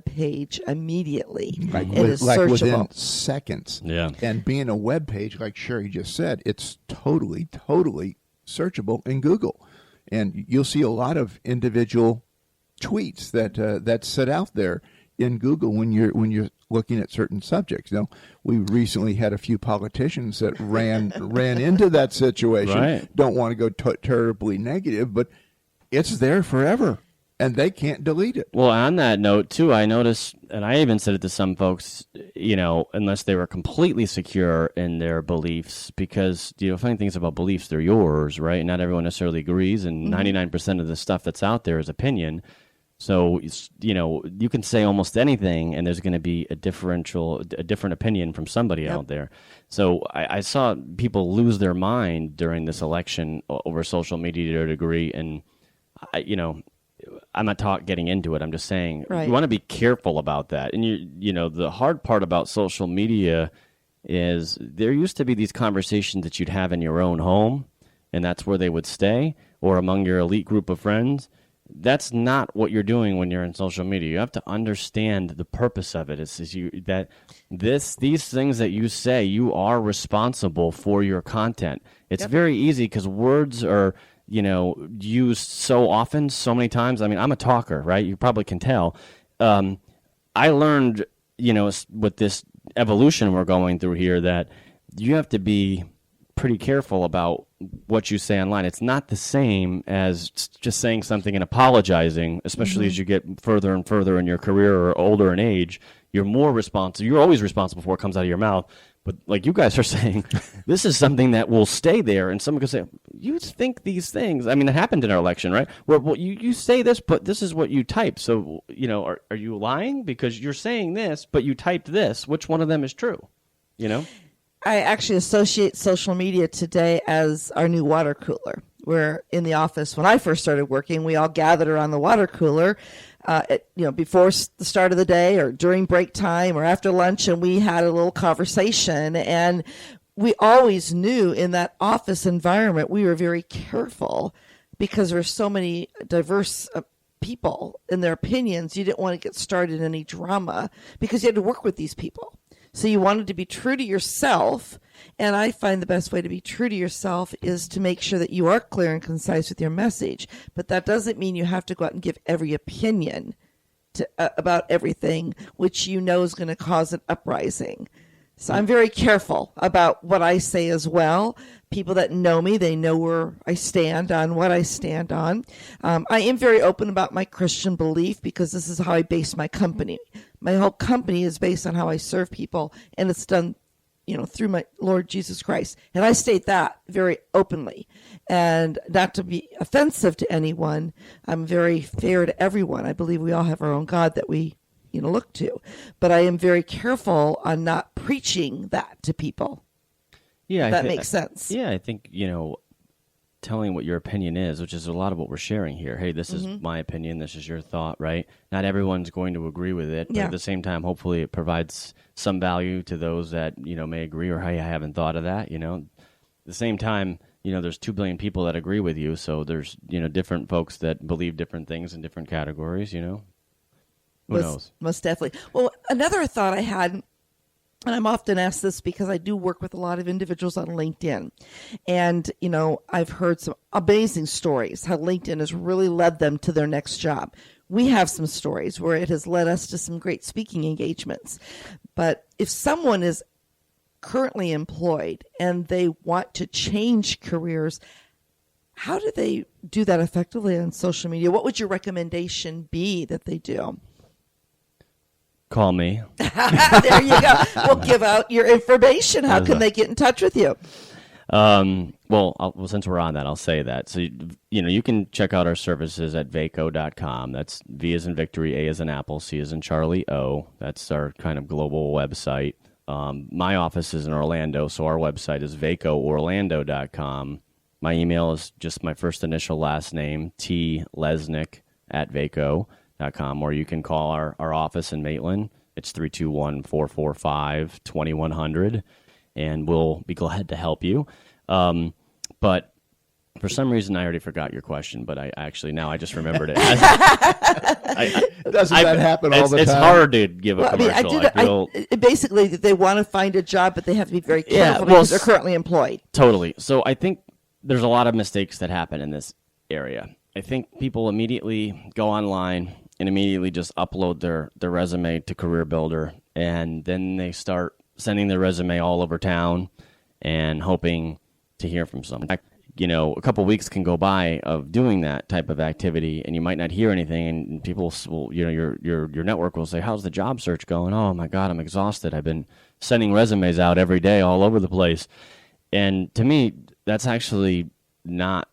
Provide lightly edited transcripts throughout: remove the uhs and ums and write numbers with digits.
page immediately. Like, It is like within searchable. seconds. Yeah. And being a web page, like Cheri just said, it's totally searchable in Google. And you'll see a lot of individual tweets that sit out there in Google when you're looking at certain subjects. You know, we recently had a few politicians that ran into that situation. Right. Don't want to go terribly negative, but it's there forever, and they can't delete it. Well, on that note, too, I noticed, and I even said it to some folks, unless they were completely secure in their beliefs, because, funny things about beliefs, they're yours, right? Not everyone necessarily agrees, and 99% of the stuff that's out there is opinion. So, you can say almost anything, and there's going to be a different opinion from somebody out there. So I saw people lose their mind during this election over social media to a degree, and, I'm not getting into it. I'm just saying you want to be careful about that. And, the hard part about social media is there used to be these conversations that you'd have in your own home, and that's where they would stay, or among your elite group of friends. That's not what you're doing when you're in social media. You have to understand the purpose of it. These things that you say, you are responsible for your content. It's very easy because words are, used so often, so many times. I mean, I'm a talker, right? You probably can tell. I learned, with this evolution we're going through here, that you have to be pretty careful about what you say online. It's not the same as just saying something and apologizing, especially as you get further and further in your career or older in age. You're more responsible. You're always responsible for what comes out of your mouth. But like you guys are saying, this is something that will stay there. And someone could say, you think these things. I mean, it happened in our election, right? Well, you say this, but this is what you type. So, are you lying? Because you're saying this, but you typed this. Which one of them is true? I actually associate social media today as our new water cooler. We're in the office. When I first started working, we all gathered around the water cooler, before the start of the day or during break time or after lunch, and we had a little conversation. And we always knew in that office environment, we were very careful because there were so many diverse people in their opinions. You didn't want to get started in any drama because you had to work with these people. So you wanted to be true to yourself, and I find the best way to be true to yourself is to make sure that you are clear and concise with your message. But that doesn't mean you have to go out and give every opinion about everything, which is going to cause an uprising. So I'm very careful about what I say as well. People that know me, they know where I stand on what I stand on. I am very open about my Christian belief because this is how I base my company. My whole company is based on how I serve people, and it's done, through my Lord Jesus Christ. And I state that very openly, and not to be offensive to anyone. I'm very fair to everyone. I believe we all have our own God that we look to, but I am very careful on not preaching that to people. Yeah, that makes sense. Yeah, I think telling what your opinion is, which is a lot of what we're sharing here. Hey, this is my opinion. This is your thought, right? Not everyone's going to agree with it, but at the same time, hopefully, it provides some value to those that may agree or hey, I haven't thought of that. At the same time, there's 2 billion people that agree with you, so there's different folks that believe different things in different categories. Who knows? Most definitely. Well, another thought I had, and I'm often asked this because I do work with a lot of individuals on LinkedIn. And, I've heard some amazing stories how LinkedIn has really led them to their next job. We have some stories where it has led us to some great speaking engagements. But if someone is currently employed and they want to change careers, how do they do that effectively on social media? What would your recommendation be that they do? Call me. There you go. We'll give out your information. How can they get in touch with you? Well, since we're on that, I'll say that. So, you can check out our services at vaco.com. That's V as in victory, A as in apple, C as in Charlie, O. That's our kind of global website. My office is in Orlando, so our website is vacoorlando.com. My email is just my first initial last name, tlesnick@vaco.com, or you can call our office in Maitland. It's 321-445-2100, and we'll be glad to help you. But For some reason, I already forgot your question, but I actually now I just remembered it. Doesn't that happen all the time? It's hard to give a Well, commercial. basically, they want to find a job, but they have to be very Yeah, careful well, because they're currently employed. Totally. So I think there's a lot of mistakes that happen in this area. I think people immediately go online and immediately just upload their resume to Career Builder, and then they start sending their resume all over town and hoping to hear from someone. A couple of weeks can go by of doing that type of activity, and you might not hear anything, and people will, your network will say, how's the job search going? Oh my God, I'm exhausted. I've been sending resumes out every day all over the place. And to me, that's actually not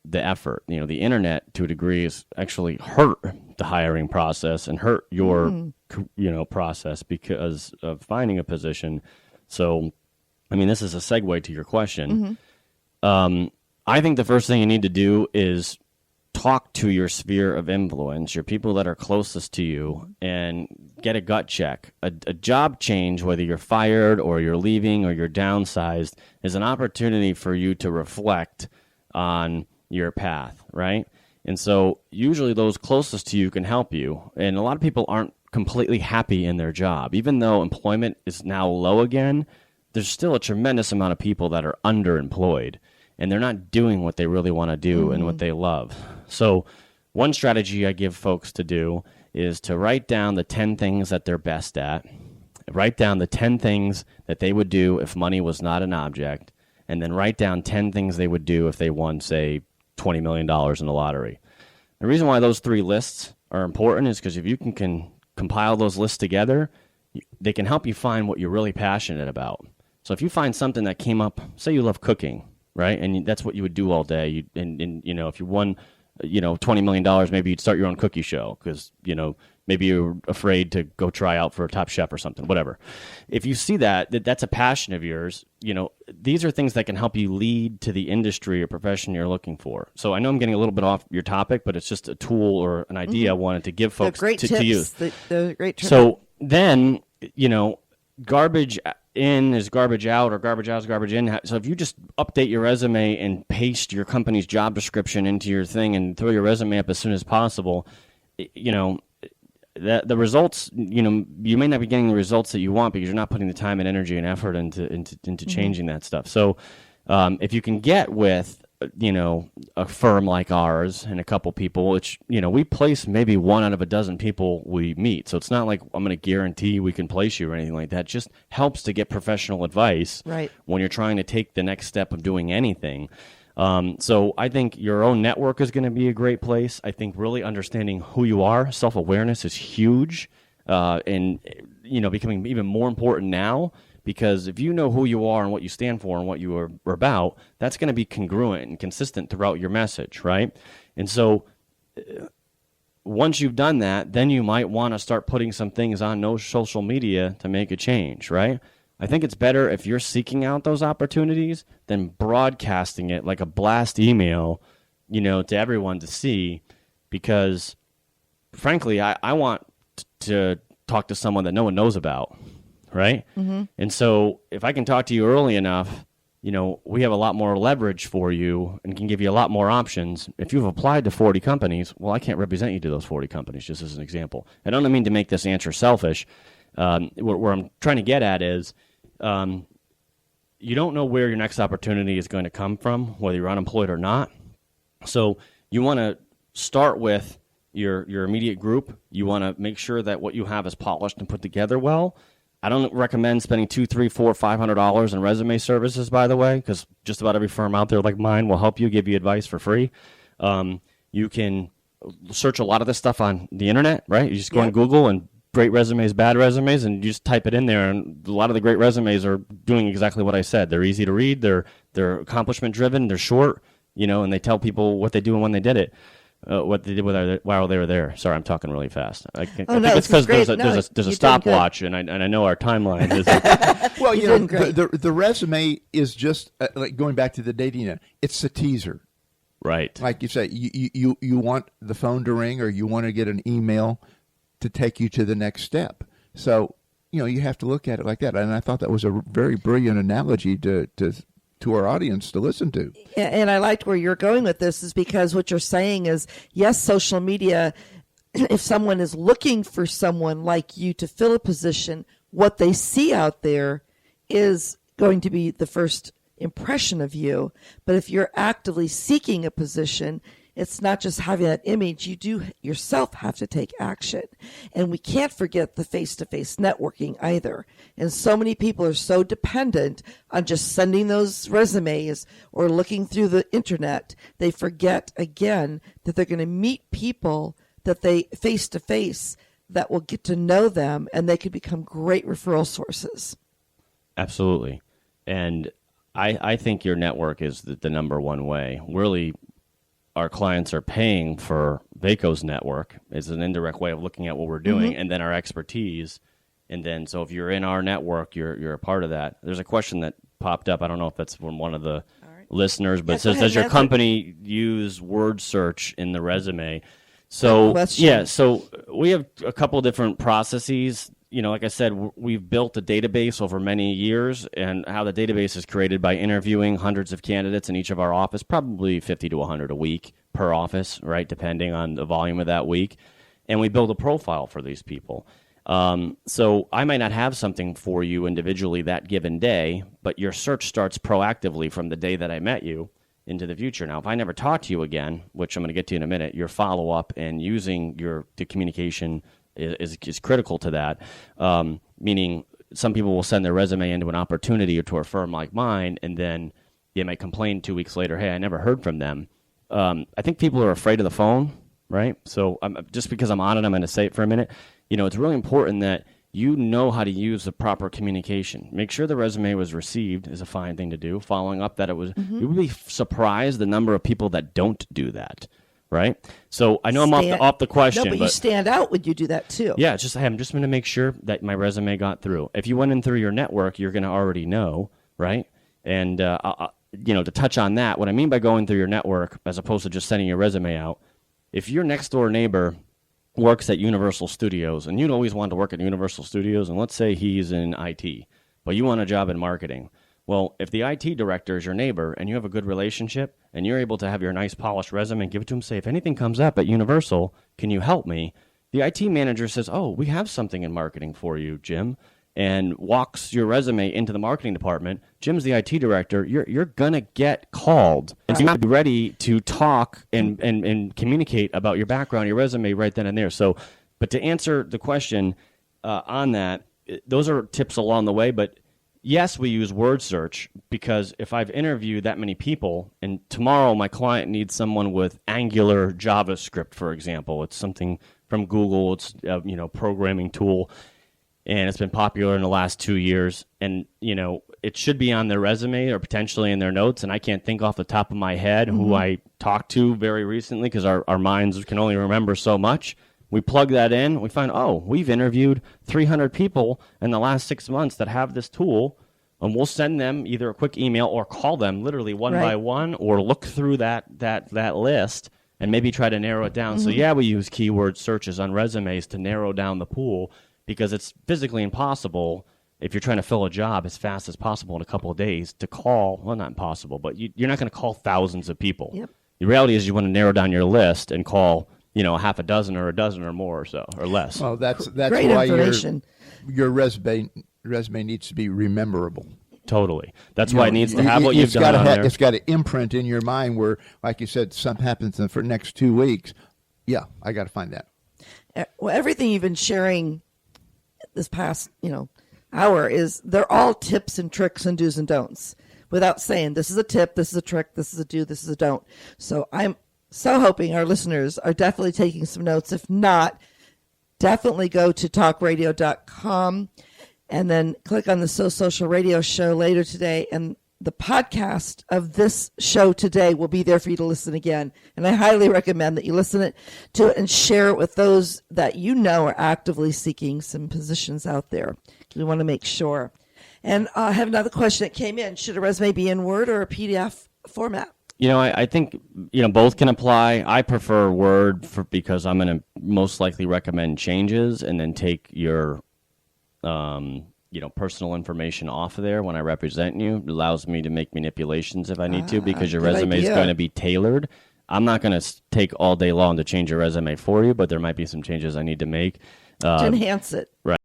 the effort. The internet to a degree is actually hurt the hiring process and hurt your, process because of finding a position. So, this is a segue to your question. I think the first thing you need to do is talk to your sphere of influence, your people that are closest to you, and get a gut check. A job change, whether you're fired or you're leaving or you're downsized, is an opportunity for you to reflect on your path, right? And so usually those closest to you can help you. And a lot of people aren't completely happy in their job. Even though employment is now low again, there's still a tremendous amount of people that are underemployed, and they're not doing what they really want to do and what they love. So one strategy I give folks to do is to write down the 10 things that they're best at, write down the 10 things that they would do if money was not an object, and then write down 10 things they would do if they won, say, $20 million in the lottery. The reason why those 3 lists are important is because if you can compile those lists together, they can help you find what you're really passionate about. So if you find something that came up, say you love cooking, right? And that's what you would do all day. And if you won, $20 million, maybe you'd start your own cookie show because, maybe you're afraid to go try out for a Top Chef or something, whatever. If you see that's a passion of yours, these are things that can help you lead to the industry or profession you're looking for. So I know I'm getting a little bit off your topic, but it's just a tool or an idea I wanted to give folks to use. The great tips. So then, garbage in is garbage out, or garbage out is garbage in. So if you just update your resume and paste your company's job description into your thing and throw your resume up as soon as possible, the results, you may not be getting the results that you want because you're not putting the time and energy and effort into changing that stuff. So if you can get with a firm like ours and a couple people, which, we place maybe 1 out of a dozen people we meet. So it's not like I'm going to guarantee we can place you or anything like that. It just helps to get professional advice when you're trying to take the next step of doing anything. So I think your own network is going to be a great place. I think really understanding who you are, self-awareness is huge, and, becoming even more important now. Because if you know who you are and what you stand for and what you are about, that's going to be congruent and consistent throughout your message, right? And so once you've done that, then you might want to start putting some things on no social media to make a change, right? I think it's better if you're seeking out those opportunities than broadcasting it like a blast email, to everyone to see, because frankly, I want to talk to someone that no one knows about. Right? Mm-hmm. And so if I can talk to you early enough, we have a lot more leverage for you and can give you a lot more options. If you've applied to 40 companies, well, I can't represent you to those 40 companies, just as an example. I don't mean to make this answer selfish. Where I'm trying to get at is you don't know where your next opportunity is going to come from, whether you're unemployed or not. So you want to start with your immediate group. You want to make sure that what you have is polished and put together well. I don't recommend spending $200, $300, $400, $500 in resume services, by the way, because just about every firm out there like mine will help you, give you advice for free. You can search a lot of this stuff on the internet, right? You just go on Google and great resumes, bad resumes, and you just type it in there. And a lot of the great resumes are doing exactly what I said. They're easy to read. They're accomplishment driven. They're short, and they tell people what they do and when they did it. What they did while they were there. Sorry, I'm talking really fast. I think it's because there's a stopwatch, and I know our timeline is. Well, the resume is just like going back to the dating app. It's a teaser, right? Like you say, you want the phone to ring, or you want to get an email to take you to the next step. So you have to look at it like that. And I thought that was a very brilliant analogy to to our audience to listen to. And I liked where you're going with this, is because what you're saying is, yes, social media, if someone is looking for someone like you to fill a position, what they see out there is going to be the first impression of you. But if you're actively seeking a position, it's not just having that image. You do yourself have to take action. And we can't forget the face-to-face networking either. And so many people are so dependent on just sending those resumes or looking through the internet, they forget again that they're going to meet people that they face-to-face that will get to know them, and they could become great referral sources. Absolutely. And I think your network is the number one way. Really, our clients are paying for Vaco's network. It's an indirect way of looking at what we're doing, and then our expertise. And then, so if you're in our network, you're a part of that. There's a question that popped up. I don't know if that's from one of the listeners, but it says, does your company use word search in the resume? So, so we have a couple different processes. You know, like I said, we've built a database over many years, and how the database is created by interviewing hundreds of candidates in each of our office, probably 50 to 100 a week per office, right, depending on the volume of that week. And we build a profile for these people. So I might not have something for you individually that given day, but your search starts proactively from the day that I met you into the future. Now, if I never talk to you again, which I'm going to get to in a minute, your follow-up and using the communication is critical to that, meaning some people will send their resume into an opportunity or to a firm like mine, and then they might complain 2 weeks later, hey, I never heard from them. I think people are afraid of the phone, right? So just because I'm on it, I'm going to say it for a minute. You know, it's really important that you know how to use the proper communication. Make sure the resume was received is a fine thing to do. Following up that it was, you would be surprised the number of people that don't do that, right? So I know I'm off the question. No, but you stand out when you do that too. Yeah, it's just, hey, I'm just going to make sure that my resume got through. If you went in through your network, you're going to already know, right? And, you know, to touch on that, what I mean by going through your network as opposed to just sending your resume out, if your next door neighbor works at Universal Studios, and you'd always want to work at Universal Studios, and let's say he's in IT, but you want a job in marketing. Well, if the IT director is your neighbor and you have a good relationship and you're able to have your nice polished resume and give it to him, say, if anything comes up at Universal, can you help me? The IT manager says, oh, we have something in marketing for you, Jim, and walks your resume into the marketing department. Jim's the IT director. You're going to get called. And so you have to be ready to talk and communicate about your background, your resume right then and there. So, but to answer the question on that, those are tips along the way. But yes, we use word search because if I've interviewed that many people and tomorrow my client needs someone with Angular JavaScript, for example, it's something from Google, it's a programming tool, and it's been popular in the last 2 years. And, you know, it should be on their resume or potentially in their notes. And I can't think off the top of my head who I talked to very recently because our minds can only remember so much. We plug that in. We find, oh, we've interviewed 300 people in the last 6 months that have this tool. And we'll send them either a quick email or call them literally one by one or look through that list and maybe try to narrow it down. So, yeah, we use keyword searches on resumes to narrow down the pool, because it's physically impossible if you're trying to fill a job as fast as possible in a couple of days to call, well, not impossible, but you're not going to call thousands of people. Yep. The reality is you want to narrow down your list and call, a half a dozen or a dozen or more or so, or less. Well, that's Great why information. Your resume needs to be rememberable. Totally. That's why it needs to have what you've done on there. It's got to imprint in your mind where, like you said, something happens for the next 2 weeks. Yeah, I got to find that. Well, everything you've been sharing this past, hour they're all tips and tricks and do's and don'ts without saying this is a tip, this is a trick, this is a do, this is a don't. So I'm so hoping our listeners are definitely taking some notes. If not, definitely go to talkradio.com and then click on the So Social Radio show later today, and the podcast of this show today will be there for you to listen again. And I highly recommend that you listen to it and share it with those that you know are actively seeking some positions out there. We want to make sure. And I have another question that came in. Should a resume be in Word or a PDF format? I think, both can apply. I prefer Word because I'm going to most likely recommend changes and then take your personal information off of there when I represent you. It allows me to make manipulations if I need to, because your good resume is idea. going to be tailored. I'm not going to take all day long to change your resume for you, but there might be some changes I need to make. To enhance it. Right.